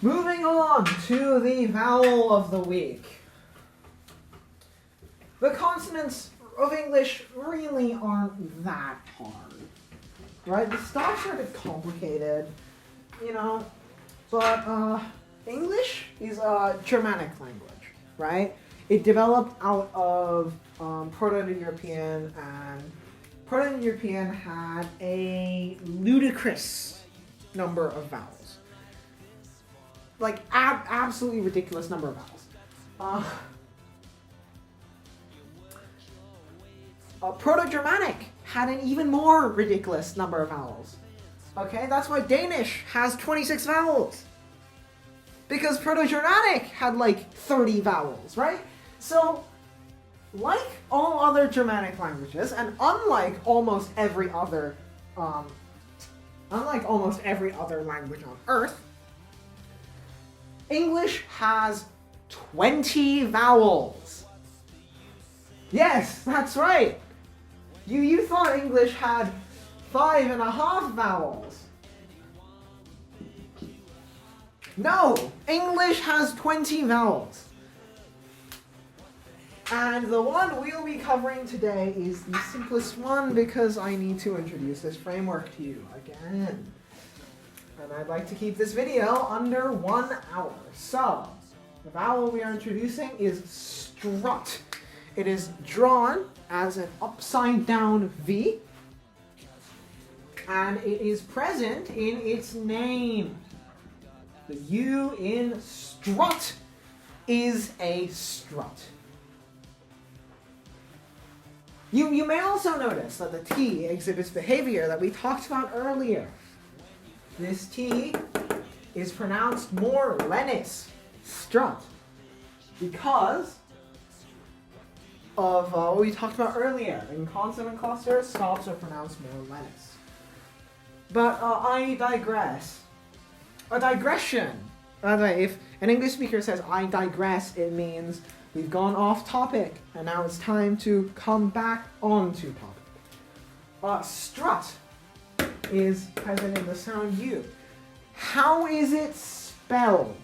Moving on to the vowel of the week. The consonants of English really aren't that hard, right? The stuff's a bit complicated, you know, but English is a Germanic language, right? It developed out of Proto-European, and Proto-European had a ludicrous number of vowels. Like, absolutely ridiculous number of vowels. Proto-Germanic had an even more ridiculous number of vowels. Okay, that's why Danish has 26 vowels. Because Proto-Germanic had like 30 vowels, right? So, like all other Germanic languages, and unlike almost every other language on Earth, English has 20 vowels. Yes, that's right. You thought English had 5.5 vowels. No, English has 20 vowels. And the one we'll be covering today is the simplest one because I need to introduce this framework to you again. And I'd like to keep this video under 1 hour. So, the vowel we are introducing is STRUT. It is drawn as an upside down V, and it is present in its name. The U in strut is a strut. You may also notice that the T exhibits behavior that we talked about earlier. This T is pronounced more lenis, strut, because of what we talked about earlier. In consonant clusters, stops are pronounced more lenis. But I digress. A digression. By the way, if an English speaker says I digress, it means we've gone off topic and now it's time to come back onto topic. Strut is present in the sound U. How is it spelled?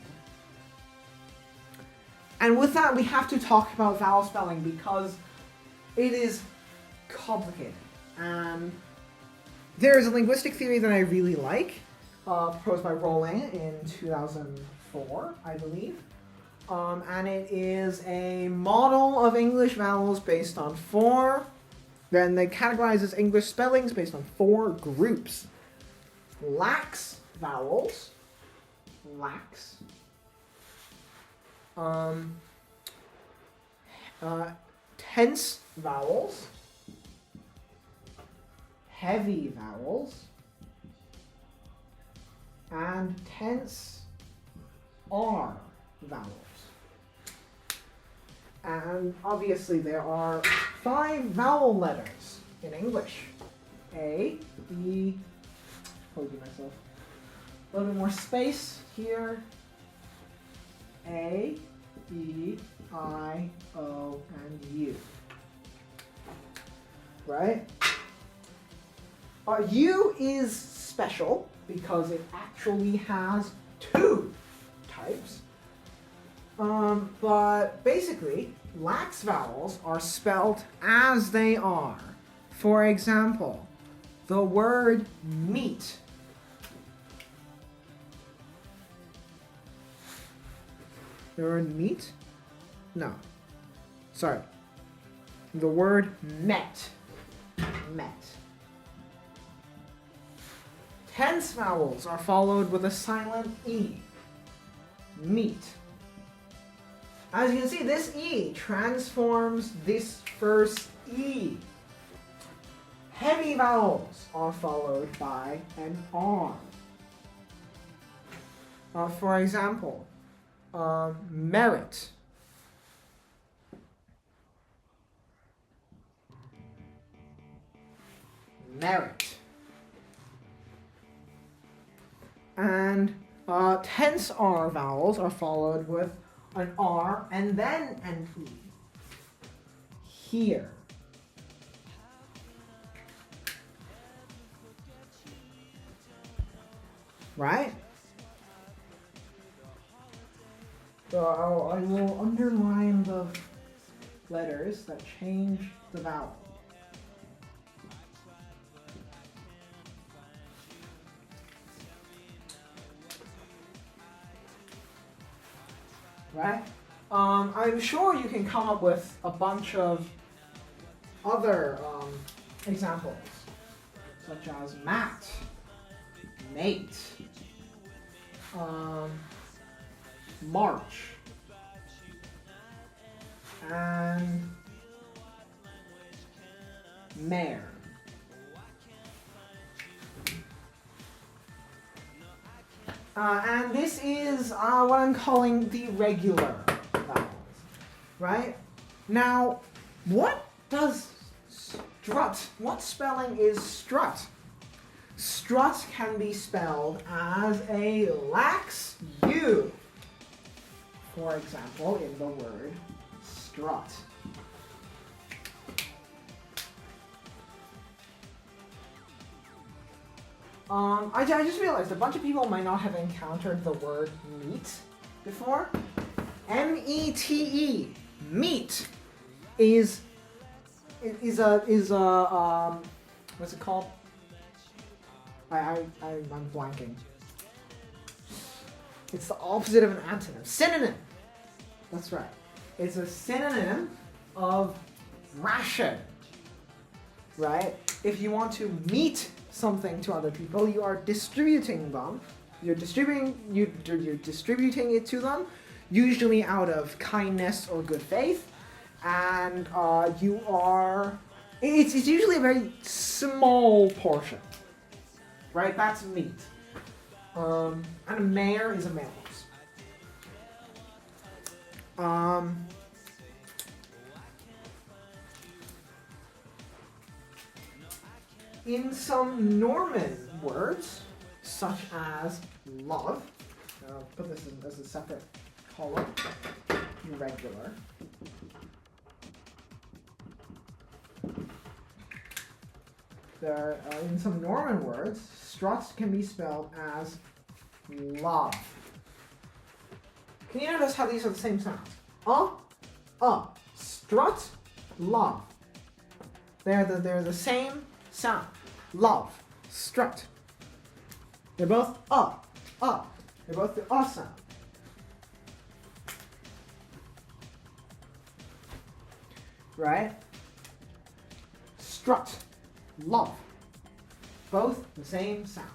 And with that, we have to talk about vowel spelling because it is complicated. And there is a linguistic theory that I really like, proposed by Rowling in 2004, I believe. And it is a model of English vowels based on 4. Then they categorizes English spellings based on 4 groups. Lax vowels. Lax. Tense vowels. Heavy vowels. And tense R vowels. And obviously there are 5 vowel letters in English. A, E, I'll give myself a little bit more space here. A, E, I, O, and U. Right? U is special because it actually has 2 types. But basically, lax vowels are spelled as they are. For example, the word meat. The word meat? No. Sorry. The word met. Met. Tense vowels are followed with a silent E. Meat. As you can see, this E transforms this first E. Heavy vowels are followed by an R. For example, merit. Merit. And tense R vowels are followed with an R and then an E. Here. Right? So I will underline the letters that change the vowel. Right? I'm sure you can come up with a bunch of other examples, such as mat, mate, march, and mare. And this is what I'm calling the regular vowels, right? Now, what spelling is strut? Strut can be spelled as a lax U. For example, in the word strut. I just realized a bunch of people might not have encountered the word meat before. M-E-T-E, meat, is a what's it called? I'm blanking. It's the opposite of an antonym. Synonym. That's right. It's a synonym of ration. Right? If you want to meet something to other people, you are distributing them. You're distributing it to them, usually out of kindness or good faith, and it's usually a very small portion, right? That's meat. And a mare is a male horse. In some Norman words, such as love, I'll put this as a separate column, irregular. In some Norman words, strut can be spelled as love. Can you notice how these are the same sounds? Strut, love. They're the same sound. Love, strut. They're both They're both the sound. Right? Strut, love. Both the same sound.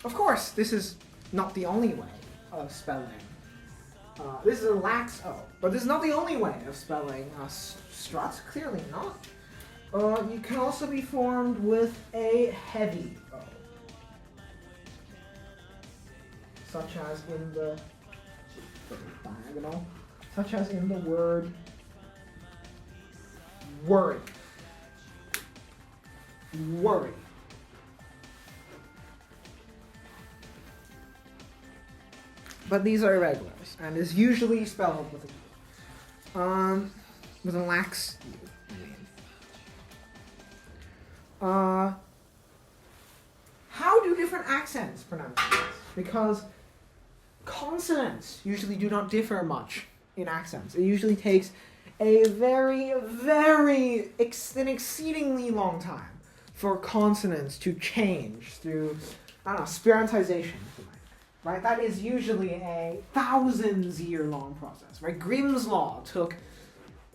Of course, this is not the only way of spelling. This is a lax O, but this is not the only way of spelling strut, clearly not. You can also be formed with a heavy O, such as in the diagonal, such as in the word worry. Worry. But these are irregulars, and is usually spelled with a lax U. How do different accents pronounce this? Because consonants usually do not differ much in accents. It usually takes an exceedingly long time for consonants to change through, spirantization. Right? That is usually a thousands-year-long process. Right? Grimm's Law took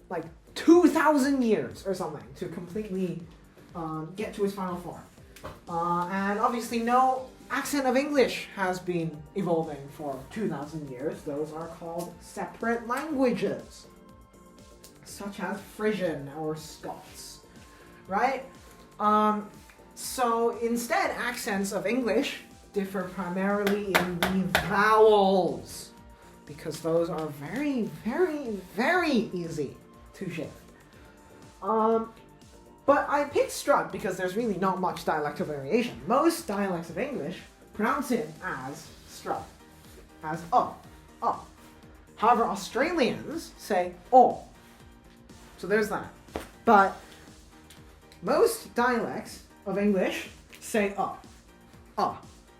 like 2,000 years or something to completely get to its final form. And obviously no accent of English has been evolving for 2,000 years. Those are called separate languages, such as Frisian or Scots. Right? So instead, accents of English differ primarily in the vowels, because those are very, very, very easy to shift. But I picked strut because there's really not much dialectal variation. Most dialects of English pronounce it as strut, as However, Australians say oh. So there's that. But most dialects of English say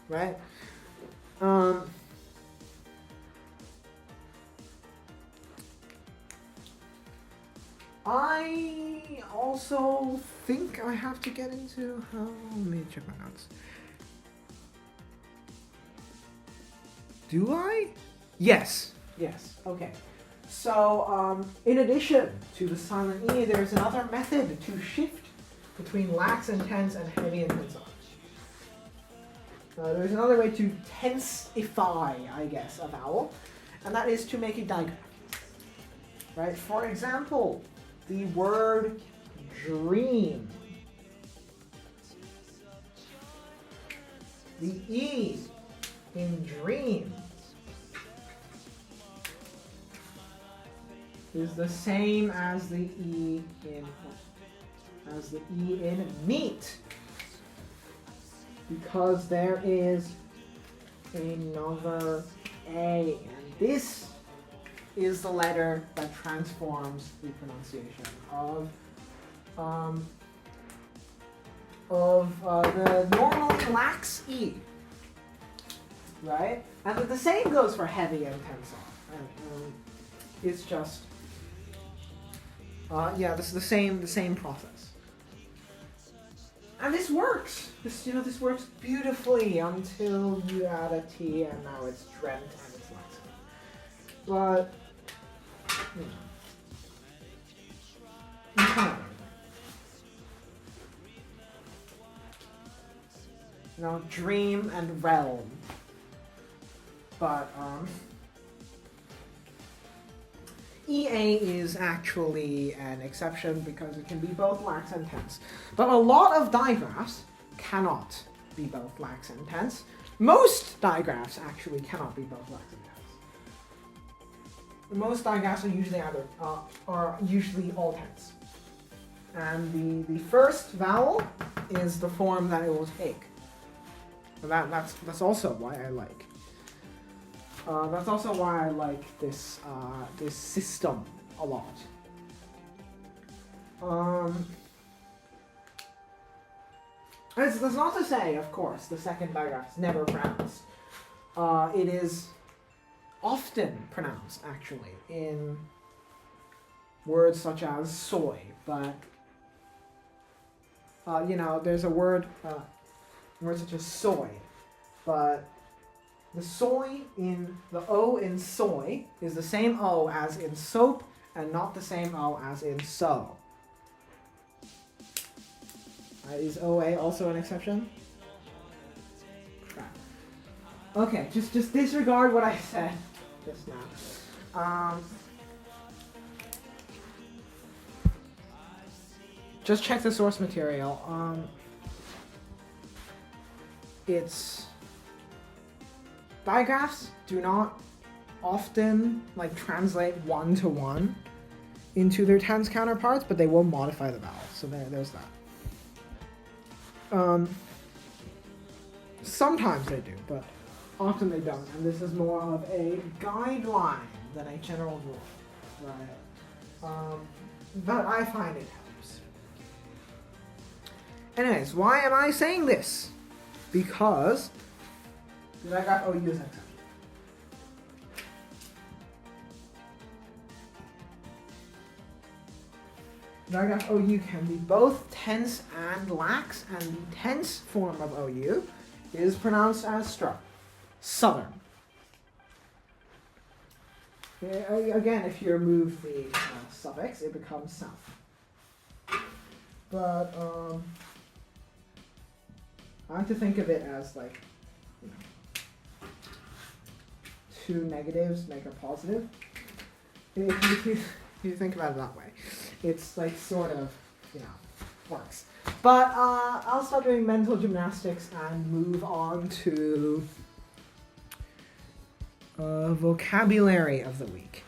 right? I also think I have to get into how. Let me check my notes. Do I? Yes. Yes. Okay. So, in addition to the silent E, there's another method to shift between lax and tense and heavy and tense R. There's another way to tensify, I guess, a vowel, and that is to make a digraph. Right? For example, the word dream. The E in dream is the same as the E in meat, because there is another A, and this is the letter that transforms the pronunciation of the normally lax E, right? And the same goes for heavy and tense R. It's just this is the same process. And this works. This works beautifully until you add a T, and now it's dreamt and it's lax. But you can't. Dream and realm. But EA is actually an exception because it can be both lax and tense. But a lot of digraphs cannot be both lax and tense. Most digraphs actually cannot be both lax and tense. Most digraphs are usually all tense. And the first vowel is the form that it will take. And that's also why I like. That's also why I like this this system a lot. That's not to say, of course, the second digraph is never pronounced. It is often pronounced, actually, in words such as soy, but there's a word such as soy, but the soy in the O in soy is the same O as in soap and not the same O as in so. Is OA also an exception? Crap. Okay, just disregard what I said just now. Just check the source material. It's digraphs do not often translate one-to-one into their tense counterparts, but they will modify the vowel. So there's that. Sometimes they do, but often they don't. And this is more of a guideline than a general rule, right? But I find it helps. Anyways, why am I saying this? Because the digraph OU is an exception. Digraph OU can be both tense and lax, and the tense form of OU is pronounced as strut, southern. Again, if you remove the suffix, it becomes south. But I like to think of it as two negatives make a positive. If you think about it that way, it's sort of works. But I'll stop doing mental gymnastics and move on to vocabulary of the week.